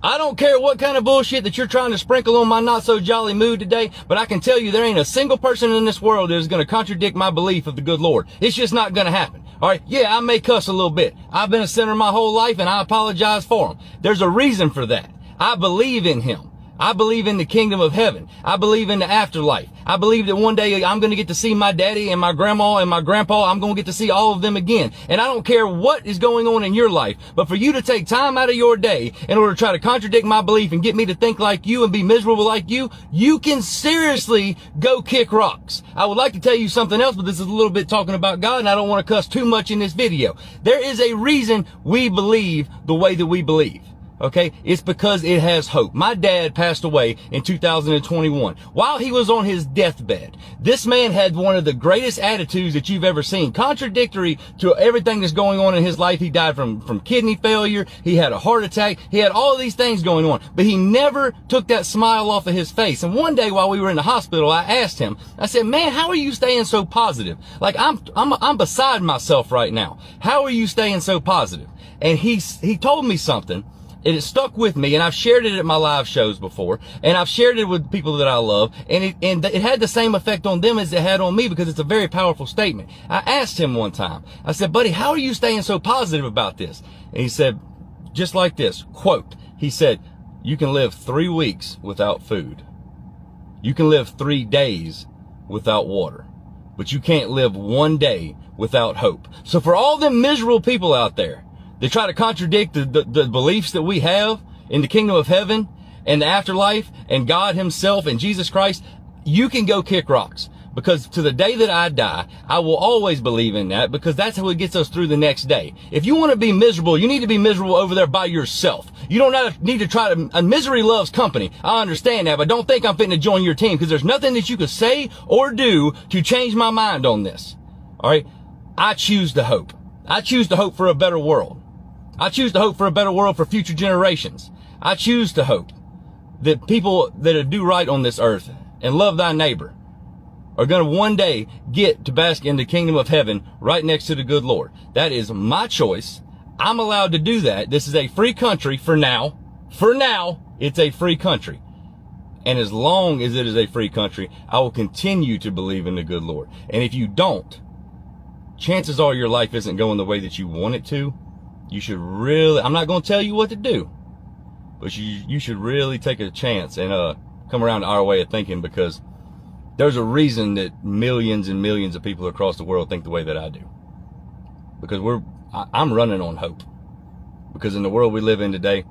I don't care what kind of bullshit that you're trying to sprinkle on my not so jolly mood today, but I can tell you there ain't a single person in this world that is going to contradict my belief of the good Lord. It's just not going to happen. All right. Yeah, I may cuss a little bit. I've been a sinner my whole life and I apologize for him. There's a reason for that. I believe in him. I believe in the kingdom of heaven. I believe in the afterlife. I believe that one day I'm going to get to see my daddy and my grandma and my grandpa. I'm going to get to see all of them again. And I don't care what is going on in your life, but for you to take time out of your day in order to try to contradict my belief and get me to think like you and be miserable like you can seriously go kick rocks. I would like to tell you something else, but this is a little bit talking about God and I don't want to cuss too much in this video. There is a reason we believe the way that we believe. Okay, it's because it has hope. My dad passed away in 2021 while he was on his deathbed. This man had one of the greatest attitudes that you've ever seen, contradictory to everything that's going on in his life. He died from kidney failure. He had a heart attack. He had all of these things going on, but he never took that smile off of his face. And one day while we were in the hospital, I asked him, I said, man, how are you staying so positive? Like I'm beside myself right now. How are you staying so positive? And he told me something. It stuck with me, and I've shared it at my live shows before, and I've shared it with people that I love, and it had the same effect on them as it had on me because it's a very powerful statement. I asked him one time, I said, buddy, how are you staying so positive about this? And he said, just like this, quote, he said, you can live 3 weeks without food. You can live 3 days without water, but you can't live 1 day without hope. So for all them miserable people out there, they try to contradict the beliefs that we have in the kingdom of heaven and the afterlife and God himself and Jesus Christ. You can go kick rocks, because to the day that I die, I will always believe in that, because that's how it gets us through the next day. If you want to be miserable, you need to be miserable over there by yourself. You don't need to try to, misery loves company. I understand that, but don't think I'm fitting to join your team, because there's nothing that you could say or do to change my mind on this. All right. I choose to hope. I choose to hope for a better world. I choose to hope for a better world for future generations. I choose to hope that people that do right on this earth and love thy neighbor are going to one day get to bask in the kingdom of heaven right next to the good Lord. That is my choice. I'm allowed to do that. This is a free country for now. For now, it's a free country. And as long as it is a free country, I will continue to believe in the good Lord. And if you don't, chances are your life isn't going the way that you want it to. You should really, I'm not going to tell you what to do, but you should really take a chance and come around to our way of thinking, because there's a reason that millions and millions of people across the world think the way that I do. Because I'm running on hope. Because in the world we live in today,